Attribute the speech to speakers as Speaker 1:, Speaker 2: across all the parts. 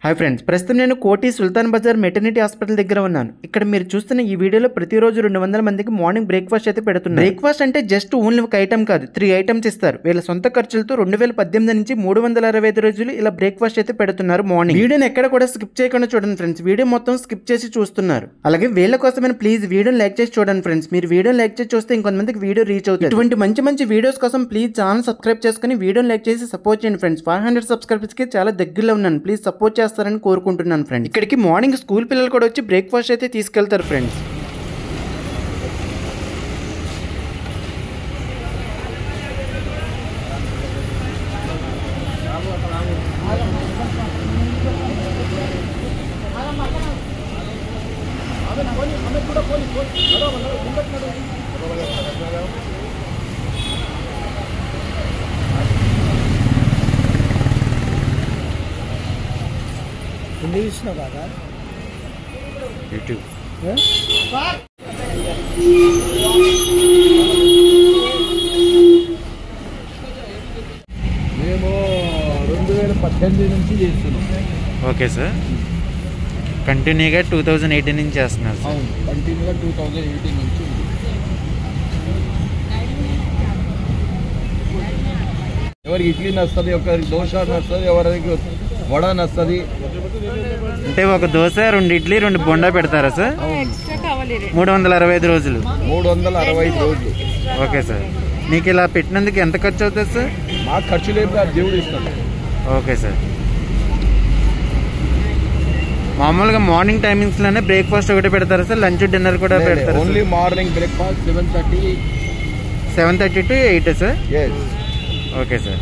Speaker 1: Hi friends ప్రస్తుతం నేను కోటి సుల్తాన్ బజార్ మెటర్నిటీ హాస్పిటల్ దగ్గర ఉన్నాను. ఇక్కడ మీరు చూస్తున్న ఈ వీడియోలో ప్రతిరోజు 200 మందికి మార్నింగ్ బ్రేక్ఫాస్ట్ అయితే పెడుతున్నారు. బ్రేక్ఫాస్ట్ అంటే జస్ట్ ఓన్లీ ఒక ఐటమ్ కాదు, 3 ఐటమ్స్ ఇస్తారు. వీళ్ళ సొంత ఖర్చులతో 2018 నుంచి 365 రోజులు ఇలా బ్రేక్ఫాస్ట్ అయితే పెడుతున్నారు మార్నింగ్. వీడియోని ఎక్కడ కూడా స్కిప్ చేయకుండా చూడండి ఫ్రెండ్స్. వీడియో మొత్తం స్కిప్ చేసి చూస్తున్నారు. అలాగే వీళ్ళ కోసమైనా ప్లీజ్ వీడియోని లైక్ చేసి చూడండి ఫ్రెండ్స్. మీరు వీడియోని లైక్ చేసి చూస్తే ఇంకొంతమందికి వీడియో రీచ్ అవుతుంది. ఇటువంటి మంచి వీడియోస్ కోసం ప్లీజ్ ఛానల్ సబ్స్క్రైబ్ చేసుకుని వీడియోని లైక్ చేసి సపోర్ట్ చేయండి ఫ్రెండ్స్. 500 సబ్స్క్రైబర్స్ కి చాలా దగ్గరలో ఉన్నాను. ప్లీజ్ సపోర్ట్ చేస్తారని కోరుకుంటున్నాను ఫ్రెండ్స్. ఇక్కడికి మార్నింగ్ స్కూల్ పిల్లలు కూడా వచ్చి బ్రేక్ఫాస్ట్ అయితే తీసుకెళ్తారు ఫ్రెండ్స్. యూట్యూబ్
Speaker 2: మేము 2018 నుంచి చేస్తున్నాం.
Speaker 1: ఓకే సార్, కంటిన్యూగా 2018 నుంచి చేస్తున్నారు సార్.
Speaker 2: అవును, కంటిన్యూగా 2018 నుంచి. ఎవరికి ఇడ్లీ నస్తుంది, ఒకరికి దోశ నస్తుంది, ఎవరికి వడ నస్తుంది.
Speaker 1: అంటే ఒక దోశ, 2 ఇడ్లీ, 2 బొండా పెడతారా సార్? 365 రోజులు.
Speaker 2: 365 రోజులు.
Speaker 1: ఓకే సార్, మీకు ఇలా పెట్టినందుకు ఎంత ఖర్చు అవుతుంది సార్?
Speaker 2: మాకు ఖర్చు లేదు, దేవుడు ఇస్తాడు.
Speaker 1: ఓకే సార్, మామూలుగా మార్నింగ్ టైమింగ్స్ లోనే బ్రేక్ఫాస్ట్ ఒకటి పెడతారా సార్? లంచ్ డిన్నర్ కూడా పెడతారు?
Speaker 2: Only morning breakfast
Speaker 1: 7:30 to 8 sir. Okay sir,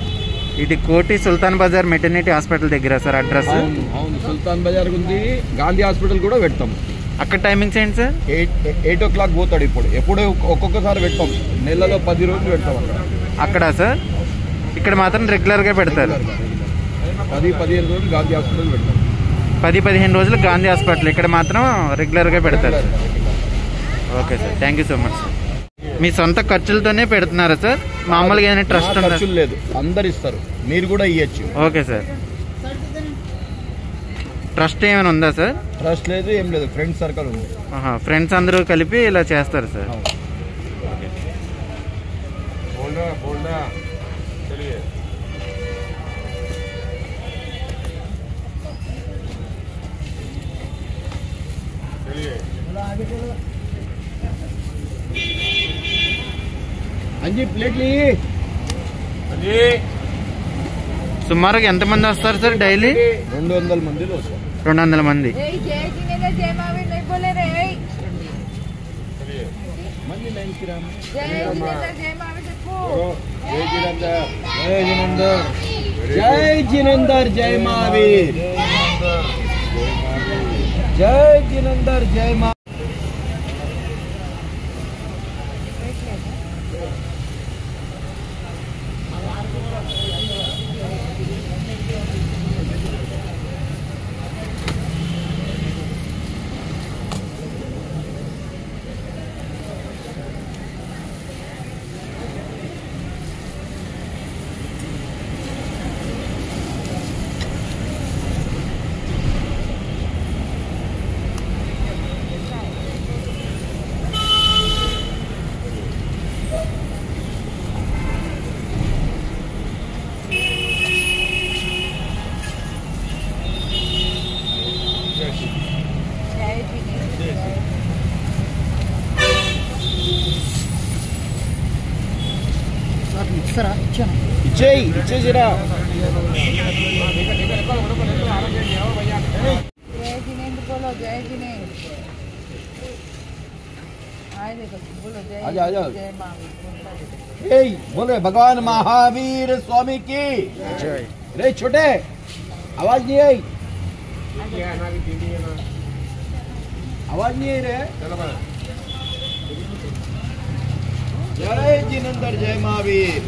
Speaker 1: ఇది కోటి సుల్తాన్ బజార్ మెటర్నిటీ హాస్పిటల్ దగ్గర సార్ అడ్రస్?
Speaker 2: అవును, సుల్తాన్ బజార్ ఉంది. గాంధీ హాస్పిటల్ కూడా పెడతాము.
Speaker 1: అక్కడ టైమింగ్స్ ఏంటి సార్?
Speaker 2: 8 o'clock పోతాడు. ఎప్పుడు ఒక్కొక్కసారి పెడతాం, నెలలో 10 రోజులు పెడతాం
Speaker 1: అక్కడ సార్. ఇక్కడ మాత్రం రెగ్యులర్ గా పెడతారు.
Speaker 2: 10-15 రోజులు గాంధీ హాస్పిటల్ పెడతాం.
Speaker 1: 10-15 రోజులు గాంధీ హాస్పిటల్, ఇక్కడ మాత్రం రెగ్యులర్ గా పెడతారు. Okay sir, thank you so much sir. మీ సొంత ఖర్చులతోనే పెడుతున్నారా సార్? మామూలుగా ఏదైనా ట్రస్ట్
Speaker 2: ఖర్చులు లేదు, అందరు ఇస్తారు, మీరు కూడా ఇవ్వచ్చు.
Speaker 1: ఓకే సార్, ట్రస్ట్ ఏమైనా ఉందా సార్?
Speaker 2: ట్రస్ట్ లేదు, ఏం లేదు, ఫ్రెండ్స్ సర్కిల్ ఉంది.
Speaker 1: ఫ్రెండ్స్ అందరూ కలిపి ఇలా చేస్తారు సార్.
Speaker 2: అంజీ ప్లేట్లు
Speaker 1: సుమారుగా ఎంతమంది వస్తారు సార్ డైలీ?
Speaker 2: 200 మందిలో వస్తారు.
Speaker 1: 200 మంది.
Speaker 2: జై జినేందర్, జై మహావీర్, జై జినేందర్, జై మహావీర్. ఇచ్చేసిరా. बोले भगवान महावीर स्वामी की जय. रे छोटे, आवाज नहीं आई, आवाज नहीं आई रे. जय जिनेंद्र, जय महावीर.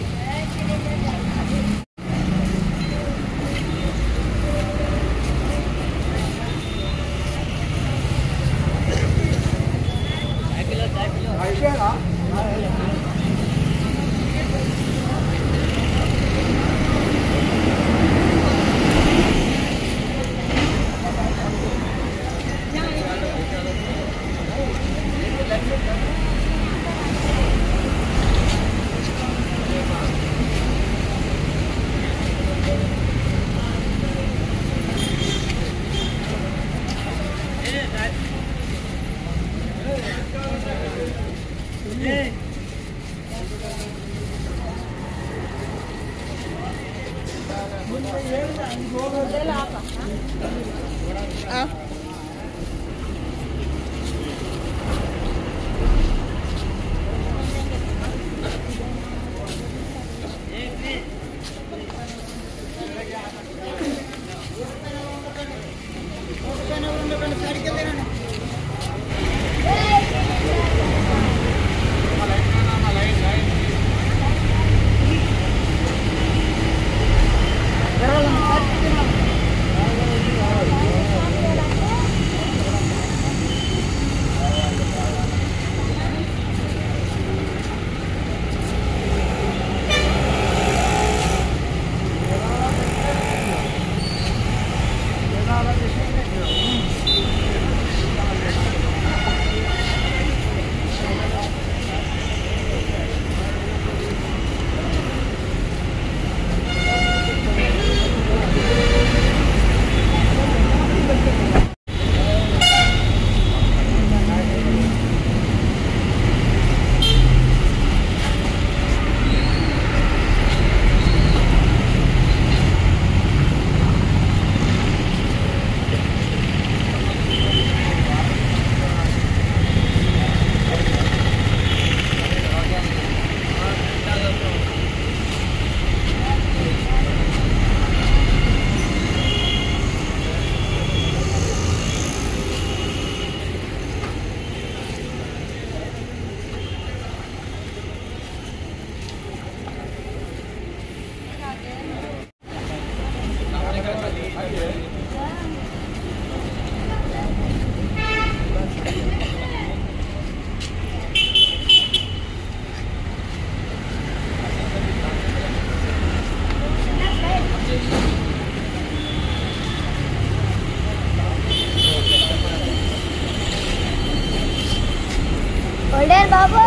Speaker 3: Older Babu.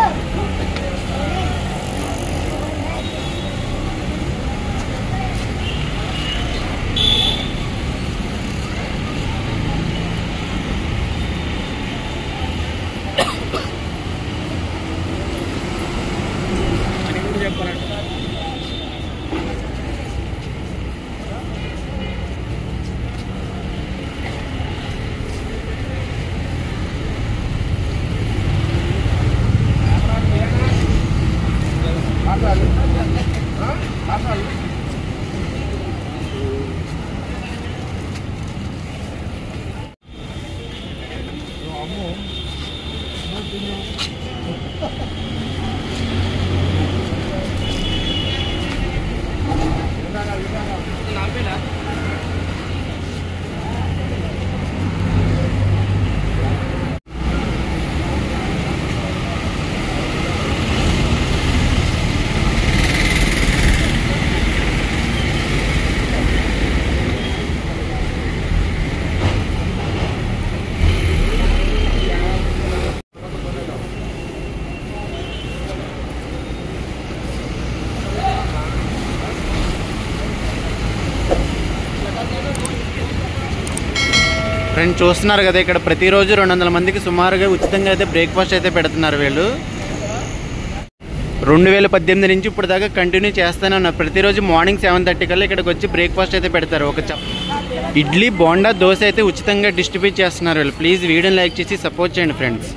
Speaker 1: ఫ్రెండ్స్ చూస్తున్నారు కదా, ఇక్కడ ప్రతిరోజు 200 మందికి సుమారుగా ఉచితంగా అయితే బ్రేక్ఫాస్ట్ అయితే పెడుతున్నారు వీళ్ళు. 2018 నుంచి ఇప్పుడు దాకా కంటిన్యూ చేస్తూనే ఉన్నారు. ప్రతిరోజు మార్నింగ్ 7:30 కల్లా ఇక్కడికి వచ్చి బ్రేక్ఫాస్ట్ అయితే పెడతారు. ఒక ఇడ్లీ, బోండా, దోశ అయితే ఉచితంగా డిస్ట్రిబ్యూట్ చేస్తున్నారు వీళ్ళు. ప్లీజ్ వీడియోని లైక్ చేసి సపోర్ట్ చేయండి ఫ్రెండ్స్.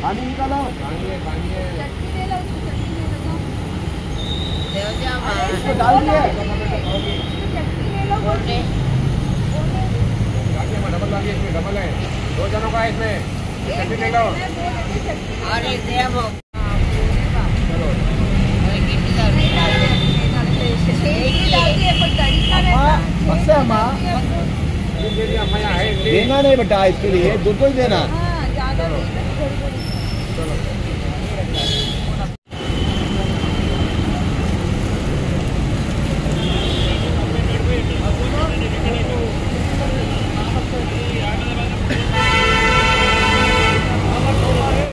Speaker 2: पानी निकालो। इसको डाल दिए। डबल डालिए, इसमें डबल है, 2 जनों का इसमें चटनी ले लो। अरे देवो चलो बस अम्मा देना नहीं बेटा, इसके लिए दूध को ही देना।